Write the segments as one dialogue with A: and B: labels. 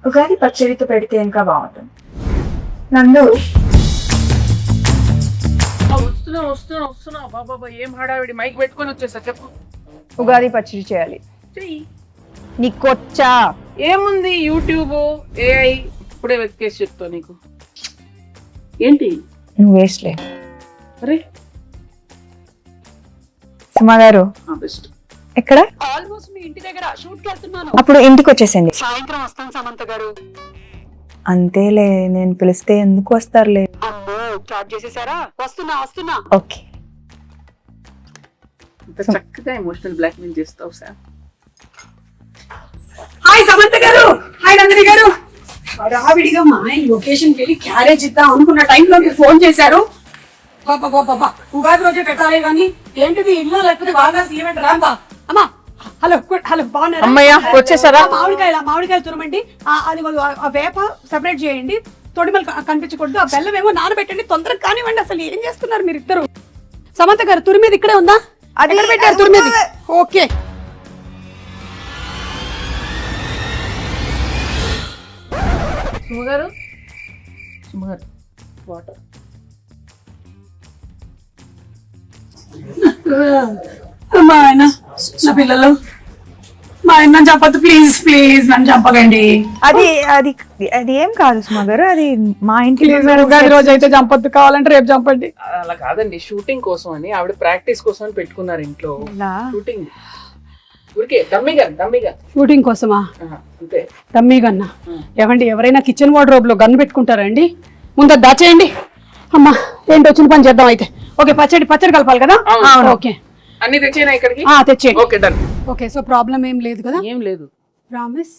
A: ఉగాది పచ్చడితో పెడితే ఇంకా బాగుంటుంది. నందు
B: వస్తున్నా బాబా ఏం హడావిడి, మైక్ పెట్టుకొని వచ్చేసా. చెప్పు.
A: ఉగాది పచ్చడి చేయాలి.
B: చెయ్యి.
A: నీకొచ్చా?
B: ఏముంది, యూట్యూబ్, ఏఐ ఇప్పుడే వెతికేసి చెప్తా నీకు. ఏంటి
A: నువ్వు వేస్ట్లే.
B: అరే
A: సుమా గారు
B: బెస్ట్.
A: ఎక్కడ?
C: ఆల్మోస్ట్ మీ ఇంటి దగ్గర షూట్ కి వెళ్తున్నాను.
A: అప్పుడు ఇంటికి వచ్చేసింది.
C: సాయంత్రం వస్తాను సమంత గారు.
A: అంతేలే, నేను పిలిస్తే ఎందుకు వస్తారులే.
C: అమ్మో స్టార్ట్ చేసేసారా? వస్తున్నా.
A: ఓకే.
B: ఇంత చక్కగా ఎమోషనల్ బ్లాక్ మెయిల్ చేస్తావు సార్.
C: హాయ్ సమంత గారు, హాయ్ నందిని గారు. రావిడిగా మా ఆయన లొకేషన్ కి వెళ్ళి క్యారేజ్ ఇద్దాం అనుకున్న టైంలో మీరు ఫోన్ చేశారు. బాబా ఉగాది రోజే పెట్టాలి కానీ ఏంటిది ఇల్లు లేకపోతే బాగా ఈవెంట్ రాంబా. అమ్మా హలో బాగున్నారా?
B: అమ్మయ్య వచ్చేసారా?
C: మామిడికాయలు తురమండి. అది ఆ వేప సెపరేట్ చేయండి, తొడిమలు కనిపించకూడదు. ఆ బెల్లం ఏమో నానబెట్టండి, తొందరగా కానివ్వండి. అసలు ఏం చేస్తున్నారు మీరు ఇద్దరు? సమంత గారు తురిమేది ఇక్కడే ఉందా? అది పెట్టారు తురిమేది. Okay
B: సుమగారు water.
C: మా ఆయన నా పిల్లలు, మా ఆయన చెప్పద్దు ప్లీజ్ నన్ను చంపకండి.
A: అది అది అది ఏం కాదు సుమా గారు, అది మా ఇంటి
C: ఉగాది రోజు అయితే చంపద్దు, కావాలంటే రేపు చంపండి.
B: అలా కాదండి, షూటింగ్ కోసం అని ఆవిడ ప్రాక్టీస్ కోసం అని పెట్టుకున్నారు ఇంట్లో. షూటింగ్ ఊరికే డమ్మీగా
C: షూటింగ్ కోసమా?
B: అంతే.
C: డమ్మీ గన్నా? ఏమండి, ఎవరైనా కిచెన్ వార్డ్రోబ్ లో గన్ పెట్టుకుంటారండి? ముందు దాచేయండి. అమ్మా ఏంటి వచ్చిన పని చేద్దాం అయితే. ఓకే పచ్చడి కలపాలి కదా? ఓకే
B: అన్ని తెచ్చేనా ఇక్కడికి?
C: తెచ్చేయండి.
B: Okay done.
C: Okay so problem ఏం లేదు కదా?
B: ఏం లేదు.
C: ప్రామిస్.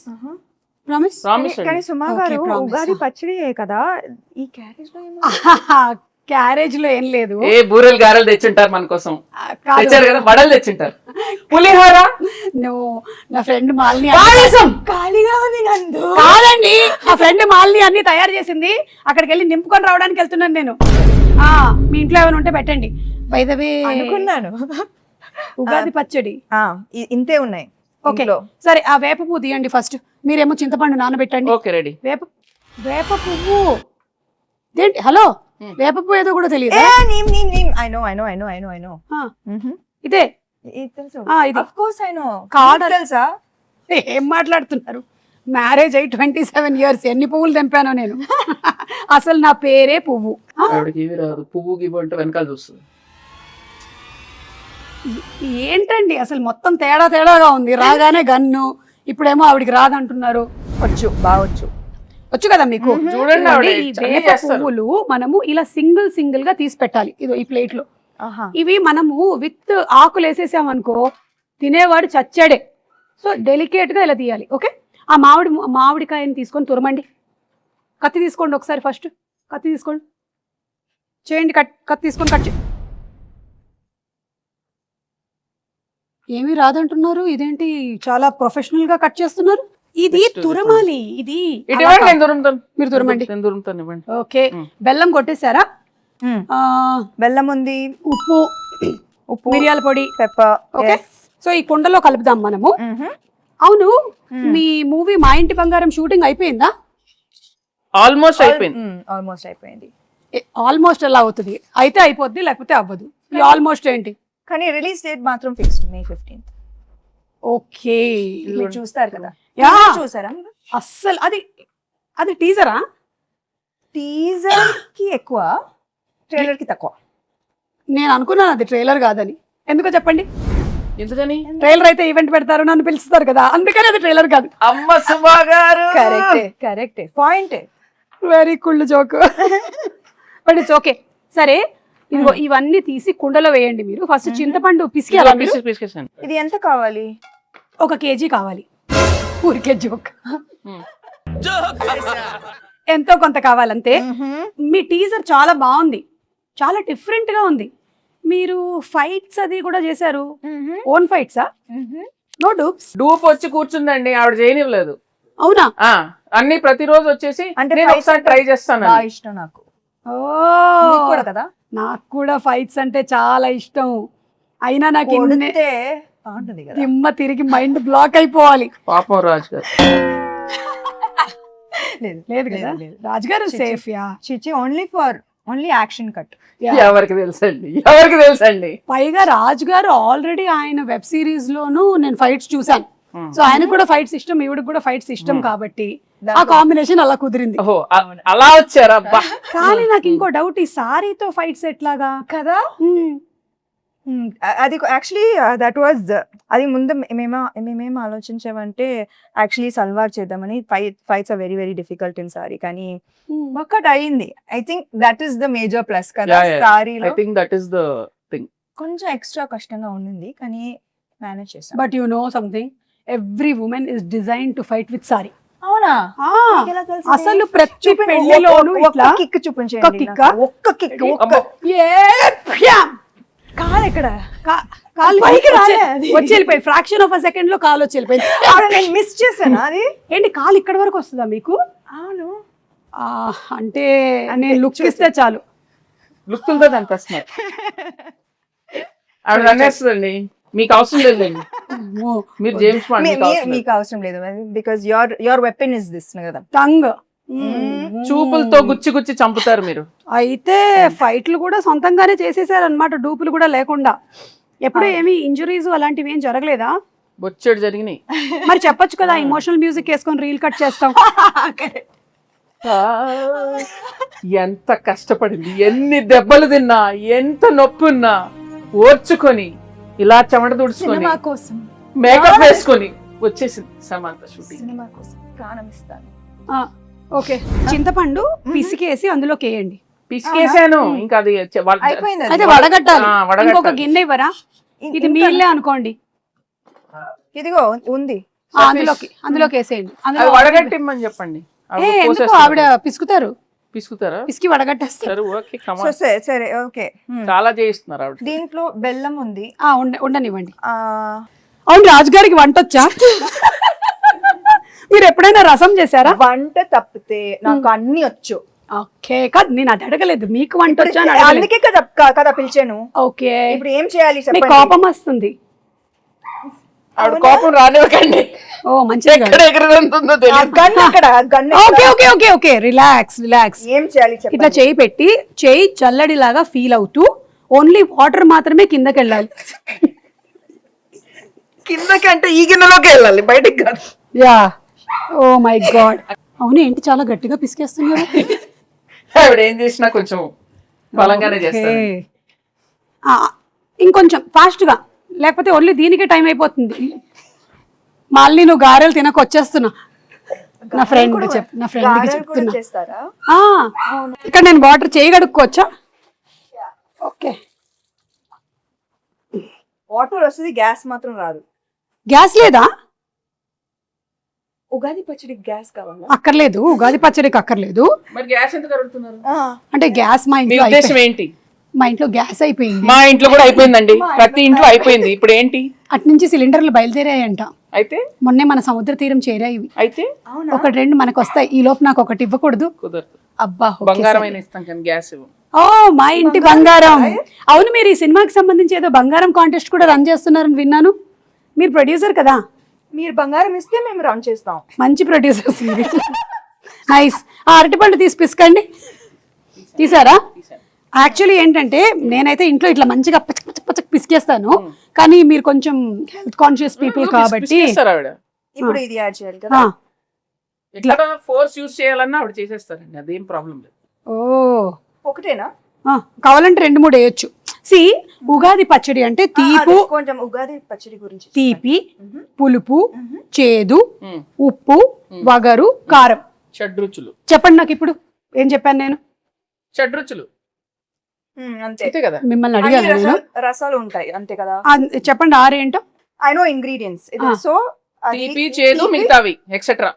A: కానీ సుమా గారు ఉగాది పచ్చడి కదా, ఈ క్యారేజ్ లో
C: క్యారేజ్ లో ఏం లేదు.
B: ఏ బూరెలు గారెలు తెచ్చుంటారు మన కోసం. తెచ్చారు కదా, వడలు తెచ్చుంటారు, పులిహోర.
C: నా ఫ్రెండ్ మాలిని
A: ఖాళీగా ఉంది నందు.
C: కాదండి, నా ఫ్రెండ్ మాలిని అన్ని తయారు చేసింది. అక్కడికి వెళ్ళి నింపుకొని రావడానికి వెళ్తున్నాను నేను. మీ ఇంట్లో ఏమైనా ఉంటే పెట్టండి. బై ద వే
A: అనుకున్నాను
C: ఉగాది పచ్చడి
A: ఇంతే ఉన్నాయి.
C: ఓకే సరే, ఆ వేప పువ్వు తీయండి ఫస్ట్. మీరేమో చింతపండు నానబెట్టండి.
B: Okay ready.
C: వేప పువ్వు ఏంటి? హలో, వేప పువ్వు ఏదో కూడా తెలియదు. ఇదే
A: తెలుసా?
C: ఏం మాట్లాడుతున్నారు? మ్యారేజ్ అయ్యి 27 years. ఎన్ని పువ్వులు తెంపానో నేను. అసలు నా పేరే పువ్వు.
B: పువ్వు గివ్వు అంటే వెనకాల చూస్తుంది.
C: ఏంటండి అసలు మొత్తం తేడాగా ఉంది. రాగానే గన్ను, ఇప్పుడేమో ఆవిడికి రాదంటున్నారు. వచ్చు కదా మీకు.
B: చూడండి,
C: ఈ వేప పువ్వులు మనము ఇలా సింగిల్ గా తీసి పెట్టాలి. ఇదో ఈ ప్లేట్ లో. ఇవి మనము విత్ ఆకులు వేసేసాం అనుకో, తినేవాడు చచ్చాడే. సో డెలికేట్ గా ఇలా తీయాలి. ఓకే, ఆ మామిడికాయని తీసుకొని తురమండి. కత్తి తీసుకోండి ఒకసారి. ఫస్ట్ కత్తి తీసుకోండి, చేయండి. కత్తి తీసుకొని కట్ చేయండి. ఏమీ రాదంటున్నారు, ఇదేంటి చాలా ప్రొఫెషనల్ గా కట్ చేస్తున్నారు? ఇది తురమాలి. ఇది మీరు తురమండి. ఓకే, బెల్లం కొట్టేశారా?
A: బెల్లం ఉంది,
C: ఉప్పు, మిరియాల పొడి,
A: పెప్పర్.
C: ఓకే, సో ఈ కుండలో కలుపుదాం మనము. అవును, మీ మూవీ మా ఇంటి బంగారం షూటింగ్ అయిపోయిందా?
B: ఆల్మోస్ట్ అయిపోయింది.
C: ఆల్మోస్ట్ ఎలా అవుతుంది? అయితే అయిపోద్ది, లేకపోతే అవ్వదు. ఆల్మోస్ట్ ఏంటి?
A: కానీ రిలీజ్ డేట్ మాత్రం ఫిక్స్డ్ May 15th.
C: ఓకే,
A: మీరు చూస్తారు కదా? చూసారా?
C: అస్సలు అది టీజరా?
A: టీజర్ కి ఎక్కువ, ట్రైలర్ కి తక్కువ.
C: నేను అనుకున్నాను అది ట్రైలర్ కాదని. ఎందుకో చెప్పండి.
B: ఎందుకని?
C: ట్రైలర్ అయితే ఈవెంట్ పెడతారు, నన్ను పిలుస్తారు కదా, అందుకని అది ట్రైలర్ కాదు.
B: అమ్మ సుమా గారు,
A: కరెక్టే point.
C: Very cool joke. But it's okay. సరే, ఇదిగో ఇవన్నీ తీసి కుండలో వేయండి. మీరు ఫస్ట్ చింతపండు పిసికి.
A: ఇది ఎంత కావాలి?
C: 1 kg కావాలి. ఊరికే జోక్. ఎంతో కొంత కావాలంతే. మీ టీజర్ చాలా బాగుంది, చాలా డిఫరెంట్ గా ఉంది. మీరు ఫైట్స్ అది కూడా చేశారు. ఓన్ ఫైట్సా? No dupes?
B: డూప్ వచ్చి కూర్చుందండి, ఆవిడ చేయనివ్వలేదు.
C: అవునా?
B: అన్ని ప్రతిరోజు వచ్చేసి అంటే ఒకసారి ట్రై చేస్తాను.
A: ఇష్టం నాకు.
C: కదా, నాకు కూడా ఫైట్స్ అంటే చాలా ఇష్టం. అయినా నాకు దిమ్మ తిరిగి మైండ్ బ్లాక్ అయిపోవాలి.
B: పాపం రాజు గారు.
A: లేదు
C: లేదు కదా రాజుగారు సేఫ్ యా
A: చిచి ఓన్లీ యాక్షన్ కట్.
B: ఎవరికి తెలుసండి
C: పైగా రాజుగారు ఆల్రెడీ ఆయన వెబ్ సిరీస్ లోను నేను ఫైట్స్ చూసాను. సో ఆయనకు కూడా ఫైట్స్ ఇష్టం, ఈవిడకి కూడా ఫైట్స్ ఇష్టం కాబట్టి ఆ కాంబినేషన్ అలా కుదిరింది.
B: ఓహో అలా వచ్చారా?
C: కానీ నాకు ఇంకో డౌట్, ఈ సారీతో ఫైట్స్ ఎట్లాగా
A: కదా. అది యాక్చువల్లీ దట్ వాజ్ అది ముందు మేమేం ఆలోచించామంటే యాక్చువల్లీ సల్వార్ చేద్దామని. Fights are very very difficult in sari, కానీ వర్కౌట్ అయ్యింది. I think that is the major plus కదా సారీలో.
B: I think that is the thing.
A: కొంచెం ఎక్స్ట్రా కష్టంగా ఉండింది కానీ మేనేజ్ చేసాం.
C: But you know something, every women is design to fight with sari.
A: అవునా?
C: అసలు ప్రతి పెళ్లిలోనూ ఇట్లా
A: కిక్ చూపించండి. ఒక్క కిక్. కాలు ఎక్కడ?
C: కాలు వచ్చి వెళ్ళిపోయింది. ఫ్రాక్షన్ ఆఫ్ అ సెకండ్ లో కాలు వచ్చి వెళ్ళిపోయింది.
A: నేను మిస్ చేశాను. అది
C: ఏంటి కాలు ఇక్కడ వరకు వస్తుందా మీకు?
A: అవును.
C: అంటే నేను లుక్ ఇస్తే చాలు.
B: లుక్తో అనిపిస్తున్నారు. ఆవిడ అనేస్తుందండి, మీకు అవసరం లేదండి, మీరు జేమ్స్ బాండ్,
A: మీకు అవసరం లేదు because your weapon is this కదా,
C: టంగ్.
B: చూపులతో గుచ్చి చంపుతారు మీరు.
C: అయితే ఫైట్లు కూడా సొంతంగానే చేసేసారు అనమాట, డూపులు కూడా లేకుండా. ఎప్పుడు ఏమి ఇంజురీస్ అలాంటివి ఏం జరగలేదా?
B: బొచ్చెడు జరిగినాయి.
C: మరి చెప్పొచ్చు కదా, ఇమోషనల్ మ్యూజిక్ వేసుకొని రీల్ కట్ చేస్తాం.
B: ఎంత కష్టపడింది, ఎన్ని దెబ్బలు తిన్నా, ఎంత నొప్పి ఉన్నా ఓర్చుకొని ఇలా చెమట తుడుచుకొని మేకప్ వేసుకొని వచ్చేసింది సమంత షూటింగ్.
A: సినిమా కోసం ప్రాణం ఇస్తాను.
C: ఓకే, చింతపండు పిసికేసి అందులోకి వేయండి.
B: పిసికేసాను, ఇంకా అది
C: అయితే వడగట్టాలి. ఇంకొక గిన్నె ఇవ్వరా? ఇది మీళ్ళే అనుకోండి.
A: ఇదిగో ఉంది,
C: అందులోకి వేసేయండి.
B: వడగట్టిమ్మని చెప్పండి.
C: ఆవిడ పిసుకుతారా? పిసికి వడగట్టేస్తారు.
A: సరే ఓకే.
B: చాలా చేయిస్తున్నారు ఆవిడ.
A: దీంట్లో బెల్లం ఉంది,
C: ఉండనివ్వండి. అవును, రాజుగారికి వంట వచ్చా? మీరు ఎప్పుడైనా రసం చేశారా?
A: వంట తప్పితే నాకు అన్ని వచ్చు.
C: ఓకే, కాదు నేను అది అడగలేదు, మీకు వంట వచ్చా?
A: అందుకే కదా పిలిచాను.
C: ఓకే,
A: ఇప్పుడు ఏం చేయాలి?
C: కోపం వస్తుంది.
B: ఆవిడ కోపం రానివ్వకండి.
C: ఓ మంచిగా, రిలాక్స్.
A: ఏం చేయాలి?
C: ఇట్లా చేయి పెట్టి, చేయి చల్లడిలాగా ఫీల్ అవుతూ ఓన్లీ వాటర్ మాత్రమే కిందకి వెళ్ళాలి.
B: కిందకి అంటే ఈ గిన్నెలోకి వెళ్ళాలి, బయటికి కాదు.
C: Yeah, oh my God. అవును, ఏంటి చాలా గట్టిగా పిసికేస్తున్నారు?
B: ఆవిడ ఏం చేసినా కొంచెం బలంగానే చేస్తారు.
C: ఇంకొంచెం ఫాస్ట్ గా, లేకపోతే ఓన్లీ దీనికే టైం అయిపోతుంది. మళ్ళీ నువ్వు గారెలు తినక వచ్చేస్తున్నా. నా ఫ్రెండ్కి చెప్తున్నా. ఇక్కడ నేను వాటర్ చేయి కడుక్కోవచ్చా? ఓకే,
A: వాటర్ వస్తుంది, గ్యాస్ మాత్రం రాదు.
C: గ్యాస్ లేదా?
A: ఉగాది పచ్చడికి గ్యాస్ కావాలా?
C: అక్కర్లేదు, ఉగాది పచ్చడికి అక్కర్లేదు.
B: మరి గ్యాస్ ఎందుకు అడుగుతున్నారు?
C: అంటే గ్యాస్ మా ఇంట్లో
B: ఏంటి?
C: మా ఇంట్లో గ్యాస్ అయిపోయింది.
B: మా ఇంట్లో కూడా అయిపోయిందండి, ప్రతి ఇంట్లో అయిపోయింది. ఇప్పుడు ఏంటి?
C: అటు నుంచి సిలిండర్లు బయలుదేరాయంట.
B: అయితే
C: మొన్నే మన సముద్ర తీరం చేరాయి.
B: అయితే
C: ఒకటి రెండు మనకు వస్తాయి. ఈ లోపు నాకు ఒకటి ఇవ్వకూడదు?
B: కుదరదు.
C: అబ్బా,
B: బంగారం ఇస్తాం కానీ గ్యాస్ ఇవ్వం.
C: ఓ, మా ఇంటి బంగారం. అవును, మీరు ఈ సినిమాకి సంబంధించి ఏదో బంగారం కాంటెస్ట్ కూడా రన్ చేస్తున్నారని విన్నాను. మీరు ప్రొడ్యూసర్ కదా?
A: మీరు బంగారం ఇస్తే మేము రన్ చేస్తాం.
C: మంచి ప్రొడ్యూసర్స్. నైస్. అరటిపండు తీసి పిసకండి. తీసారా? యాక్చువల్లీ ఏంటంటే నేనైతే ఇంట్లో ఇట్లా మంచిగా పచ్చక్ పిసికేస్తాను, కానీ మీరు కొంచెం హెల్త్ కాన్షియస్ పీపుల్ కాబట్టి
A: ఇప్పుడు ఇది యాడ్ చేయాలి కదా.
B: ఇట్లా ఫోర్స్ యూస్ చేయాలన్నా ఆవిడ చేసేస్తారండి, అదేం ప్రాబ్లం లేదు.
C: ఓ,
A: ఒకటేనా?
C: కావాలంటే 2-3 వేయొచ్చు. సి, ఉగాది పచ్చడి అంటే తీపు,
A: కొంచెం ఉగాది పచ్చడి గురించి
C: తీపి, పులుపు, చేదు, ఉప్పు, వగరు, కారం,
B: షడ్రుచులు.
C: చెప్పండి నాకు ఇప్పుడు. ఏం చెప్పాను నేను?
B: షడ్రుచులు అంతే కదా.
C: మిమ్మల్ని అడిగాను.
A: రసాలు ఉంటాయి అంతే కదా.
C: చెప్పండి 6 ఏంటో.
A: I know ingredients. సో
B: తీపి, చేదు, మిగతావి ఎక్సెట్రా.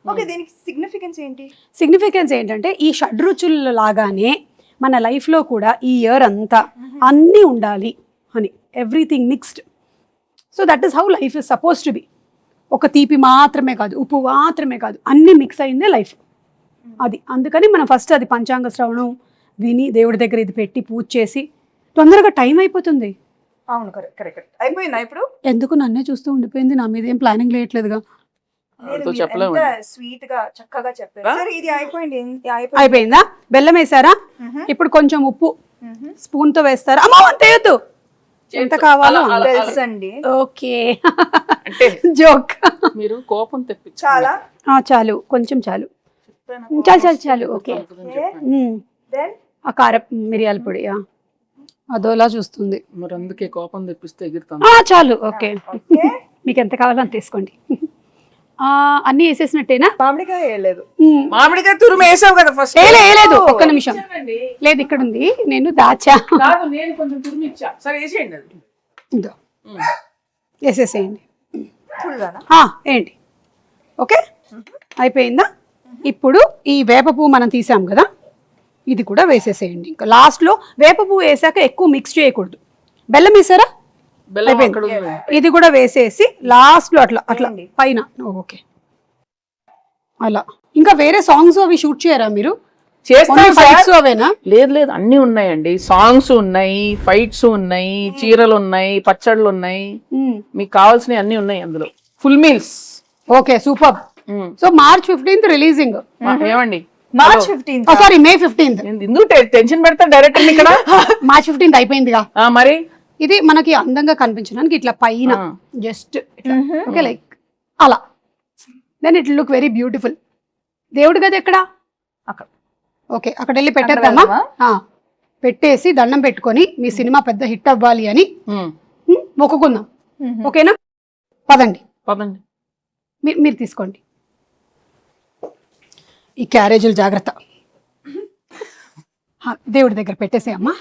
A: ఓకే, దీనికి సిగ్నిఫికెన్స్ ఏంటి?
C: సిగ్నిఫికెన్స్ ఏంటంటే ఈ షడ్రుచుల లాగానే మన లైఫ్లో కూడా ఈ ఇయర్ అంతా అన్నీ ఉండాలి అని, everything mixed. So that is how life is suppose to be. ఒక తీపి మాత్రమే కాదు, ఉప్పు మాత్రమే కాదు, అన్నీ మిక్స్ అయిందే లైఫ్. అది అందుకని మనం ఫస్ట్ అది పంచాంగ శ్రవణం విని దేవుడి దగ్గర ఇది పెట్టి పూజ చేసి తొందరగా టైం అయిపోతుంది.
A: అవును, కరెక్ట్. అయిపోయిందా ఇప్పుడు?
C: ఎందుకు నన్నే చూస్తూ ఉండిపోయింది? నా మీద ఏం ప్లానింగ్ లేయట్లేదుగా.
B: వాళ్ళతో చెప్పలేము.
A: స్వీట్ గా చక్కగా చెప్పారు.
B: ఆ?
A: సరే ఇది అయిపోయింది.
C: అయిపోయిందా? బెల్లం వేసారా? ఇప్పుడు కొంచెం ఉప్పు స్పూన్ తో వేస్తారా? అమ్మా అంత వేయద్దు, ఎంత కావాలో
B: అలా, అలా.
A: తెలుసండి.
C: ఓకే.
B: అంటే
C: జోక్.
B: మీరు కోపం తెప్పించారు.
A: చాలా
C: చాలు, కొంచెం చాలు. చాలు చాలు చాలు. ఓకే.
A: దెన్
C: ఆ కారం మిరియాల పొడి అదోలా చూస్తుంది.
B: మరి అందుకే కోపం తెప్పిస్తే ఎగురుతాం.
C: చాలు. Okay,
A: okay.
C: మీకు ఎంత కావాలో అంత తీసుకోండి. అన్ని వేసేసినట్టేనా?
A: మామిడికాయ వేయలేదు.
B: మామిడికాయ తురుము వేసావు కదా ఫస్ట్.
C: లేదు, ఒక్క నిమిషం. లేదు, ఇక్కడ ఉంది, నేను దాచా.
B: కాదు, నేను కొంచెం తురుము ఇచ్చా. సరే వేసేయండి అది.
C: ఇదో వేసేసేయండి.
A: ఫుల్గానా?
C: ఏంటి? ఓకే, అయిపోయిందా? ఇప్పుడు ఈ వేప పువ్వు మనం తీసాం కదా, ఇది కూడా వేసేసేయండి. ఇంకా లాస్ట్లో వేప పువ్వు వేసాక ఎక్కువ మిక్స్ చేయకూడదు. బెల్లం వేసారా?
B: బెల్లం అక్కడ ఉంది.
C: ఇది కూడా వేసేసి లాస్ట్లో అట్లా అట్లా పైన. ఓకే, అలా. ఇంకా వేరే సాంగ్స్ అవి షూట్ చేయరా మీరు?
B: చేస్తాం
C: ఫైట్స్
B: సార్.
C: అవేనా?
B: లేదు లేదు, అన్ని ఉన్నాయండి. సాంగ్స్ ఉన్నాయి, ఫైట్స్ ఉన్నాయి, చీరలు ఉన్నాయి, పచ్చళ్ళు ఉన్నాయి, మీకు కావాల్సినవి అన్ని ఉన్నాయి అందులో. Full meals.
C: Okay, super. So March 15th releasing.
B: ఏమండి,
A: March 15th.
C: Sorry, May 15th.
B: ఎందుకు టెన్షన్ పెడతా డైరెక్టర్ ఇక్కడ?
C: March 15th అయిపోయిందిగా.
B: మరి
C: ఇది మనకి అందంగా కనిపించడానికి ఇట్లా పైన జస్ట్ ఓకే, లైక్ అలా. Then it look very beautiful. దేవుడి గది ఎక్కడ?
A: అక్కడ.
C: ఓకే, అక్కడ వెళ్ళి పెట్టేద్దామా? పెట్టేసి దండం పెట్టుకొని మీ సినిమా పెద్ద హిట్ అవ్వాలి అని మొక్కుకుందాం. ఓకేనా? పదండి
B: పదండి.
C: మీరు తీసుకోండి. ఈ క్యారేజీలు జాగ్రత్త. దేవుడి దగ్గర పెట్టేసే అమ్మా.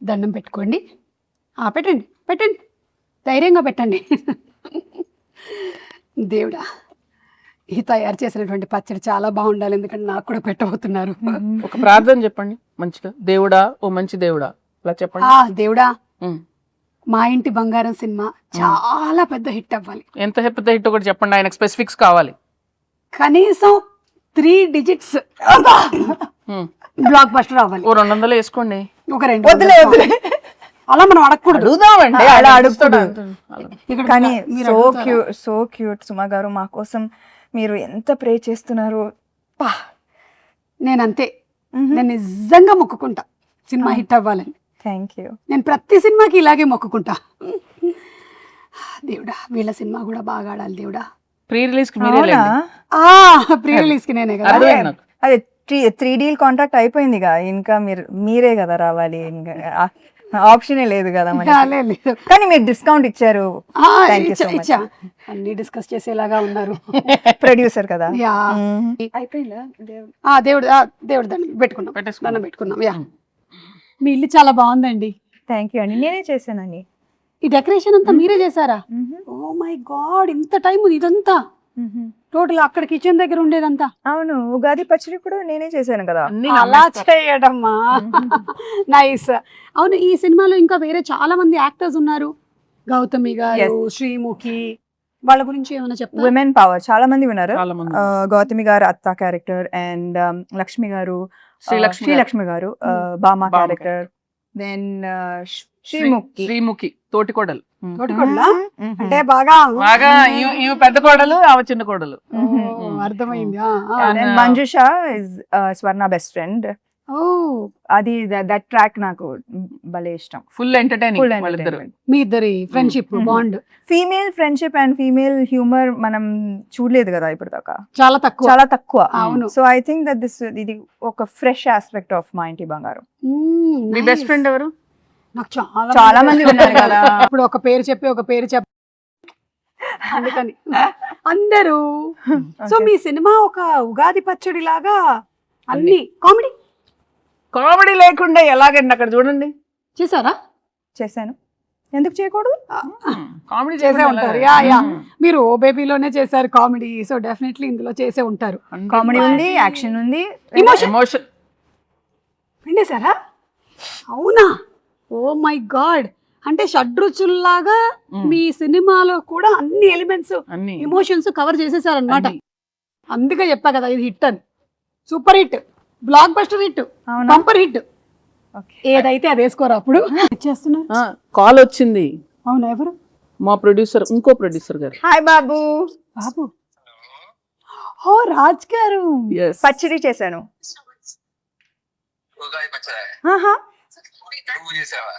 C: దండం పెట్టుకోండి. పెట్టండి పెట్టండి, ధైర్యంగా పెట్టండి. దేవుడా, ఈ తయారు చేసినటువంటి పచ్చడి చాలా బాగుండాలి, ఎందుకంటే నాకు కూడా పెట్టబోతున్నారు.
B: ఒక ప్రార్థన చెప్పండి మంచిగా. దేవుడా, ఓ మంచి దేవుడా, అలా చెప్పండి.
C: దేవుడా, మా ఇంటి బంగారం సినిమా చాలా పెద్ద హిట్ అవ్వాలి.
B: ఎంత పెద్ద హిట్ ఒకటి చెప్పండి, ఆయనకు స్పెసిఫిక్స్ కావాలి.
C: కనీసం 3 digits బ్లాక్ బస్టర్ అవ్వాలి.
B: ఓ 200 వేసుకోండి.
C: ఒక 2 అలా మనం అడగకూడదు.
B: అడుగుదామండి,
A: అలా అడుగుతాడు.
C: ఇక్కడ
A: కానీ
C: మీరు
A: సో
C: అడుగుతారా?
A: Cute, so cute. సుమా గారు, మా కోసం మీరు ఎంత ప్రే చేస్తున్నారు.
C: నేనంతే, నేను నిజంగా మొక్కుకుంటా సినిమా హిట్ అవ్వాలని.
A: Thank you.
C: నేను ప్రతి సినిమాకి ఇలాగే మొక్కుకుంటా. దేవుడా, వీళ్ళ సినిమా కూడా బాగా ఆడాలి దేవుడా.
B: ప్రీ రిలీజ్ కి మీరే లేండి.
C: ప్రీ రిలీజ్ కి నేనే కదా.
B: అర్థమైంది నాకు.
A: అదే 3D కాంట్రాక్ట్ అయిపోయిందిగా, ఇంకా మీరే కదా రావాలి, ఇంకా ఆప్షనే లేదు కదా మనకి.
C: లేదు.
A: కానీ మీరు డిస్కౌంట్ ఇచ్చారు. Thank you so much.
C: ఇచ్చా. అన్ని డిస్కస్ చేసేలాగా ఉన్నారు.
A: ప్రొడ్యూసర్ కదా.
C: యా.
A: అయిపోయిందా?
C: దేవుడు దేవుడు దండం పెట్టుకున్నాం,
B: పెట్టేసుకున్నాం.
C: దండం పెట్టుకున్నాం. యా, మీ ఇల్లు చాలా బాగుందండి.
A: థ్యాంక్ యూ అండి, నేనే చేశానండి.
C: ఈ డెకరేషన్ అంతా మీరే చేశారా? ఓ మై గాడ్, ఇంత టైం ఇదంతా టోటల్ అక్కడ కిచెన్ దగ్గర ఉండేదంతా.
A: అవును, ఉగాది పచ్చడి కూడా నేనే చేశాను కదా.
B: అన్ని
C: అలా చేయడమ్మా. నైస్. అవును, ఈ సినిమాలో ఇంకా వేరే చాలా మంది యాక్టర్స్ ఉన్నారు. గౌతమి గారు, శ్రీముఖి, వాళ్ళ గురించి ఏమైనా చెప్తారా?
A: విమెన్ పవర్ చాలా మంది ఉన్నారు.
B: చాలా మంది.
A: గౌతమి గారు అత్త క్యారెక్టర్, అండ్ లక్ష్మి గారు, శ్రీలక్ష్మి గారు బామా క్యారెక్టర్, దెన్ శ్రీముఖి
B: తోటికోడలు.
C: తోటికోడలా? అంటే బాగా
B: బాగా ఈమె పెద్ద కోడలు, ఆమె చిన్న కోడలు.
C: అర్థమైంది.
A: Manjusha is Swarna best friend. అది దట్ ట్రాక్ నాకు భలే ఇష్టం.
B: ఫుల్ ఎంటర్టైనింగ్ వాళ్ళిద్దరు.
C: మీ ఇద్దరి friendship bond.
A: Female friendship and female humour మనం చూడలేదు కదా ఇప్పుడు దాకా,
C: చాలా తక్కువ.
A: చాలా తక్కువ.
C: అవును.
A: సో ఐ థింక్ దట్ ఇది ఒక ఫ్రెష్ ఆస్పెక్ట్ ఆఫ్ మా ఇంటి బంగారం.
B: మీ బెస్ట్ ఫ్రెండ్ ఎవరు?
C: నాకు
A: చాలా మంది ఉన్నారు కదా.
C: ఇప్పుడు ఒక పేరు చెప్పి అందుకని అందరూ. సో మీ సినిమా ఒక ఉగాది పచ్చడి లాగా అన్ని
B: కామెడీ లేకుండా ఎలాగండి అక్కడ చూడండి.
C: చేశారా?
A: చేశాను, ఎందుకు చేయకూడదు?
B: కామెడీ
C: చేసే ఉంటారు. యా యా, మీరు ఓ బేబీలోనే చేశారు కామెడీ, సో డెఫినెట్లీ ఇందులో చేసే ఉంటారు.
A: కామెడీ ఉంది, యాక్షన్ ఉంది,
B: ఎమోషన్
C: పిండేశారా? అవునా? ఓ మై గాడ్, అంటే షడ్రుచుల్లాగా మీ సినిమాలో కూడా అన్ని ఎలిమెంట్స్, ఎమోషన్స్ కవర్ చేసేసారనమాట. అందుకే చెప్పా కదా ఇది హిట్ అని. Super hit, block buster hit, bumper hit. ఏదైతే అది వేసుకోరా అప్పుడు.
B: కాల్ వచ్చింది.
C: అవునా? ఎవరు?
B: మా ప్రొడ్యూసర్, ఇంకో ప్రొడ్యూసర్ గారు.
A: హాయ్ బాబు,
C: బాబు ఓ రాజ్ గారు
B: Yes.
A: పచ్చడి చేశాను.
D: ఉగాది పచ్చడి
A: ఆహా.
D: నువ్వు చేసావా?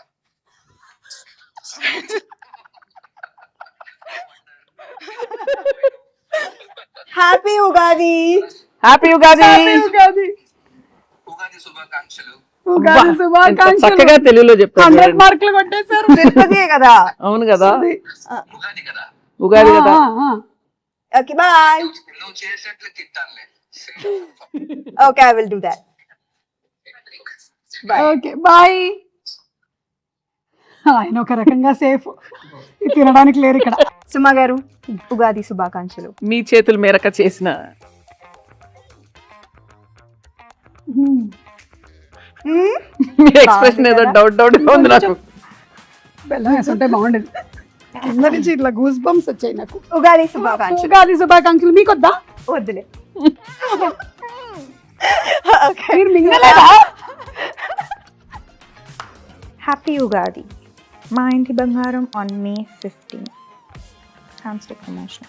A: హ్యాపీ ఉగాది.
B: హ్యాపీ ఉగాది.
C: ఉగాది
D: ఉగాది శుభాకాంక్షలు.
C: ఉగాది
B: ఎంత
C: శుభాకాంక్షలు.
B: చక్కగా తెలుగులో చెప్పారు
C: 100
B: చూడండి.
C: మార్కులు కొట్టేశారు.
A: తిరుపతియే కదా.
B: అవును కదా,
D: ఉగాది కదా,
B: ఉగాది కదా.
A: Okay bye.
D: నువ్వు చేసినట్లు తిట్టానులే.
A: Okay I will do that. Bye.
C: Okay bye. ఆయన ఒక రకంగా సేఫ్, తినడానికి లేరు ఇక్కడ.
A: సుమా గారు ఉగాది శుభాకాంక్షలు.
B: మీ చేతుల మేరక చేసిన మీ ఎక్స్ప్రెషన్ ఏదో డౌట్ ఉంది నాకు.
C: బెల్లం వేసుంటే బాగుండేది. కింద నుంచి ఇట్లా గూస్ బంప్స్ వచ్చాయి నాకు.
A: ఉగాది శుభాకాంక్షలు.
C: ఉగాది శుభాకాంక్షలు. మీకు వద్దా?
A: వద్దులే.
C: మీరు మింగలేదా?
A: హ్యాపీ ఉగాది. మా ఇంటి బంగారం ఆన్ May 15. Hands promotion.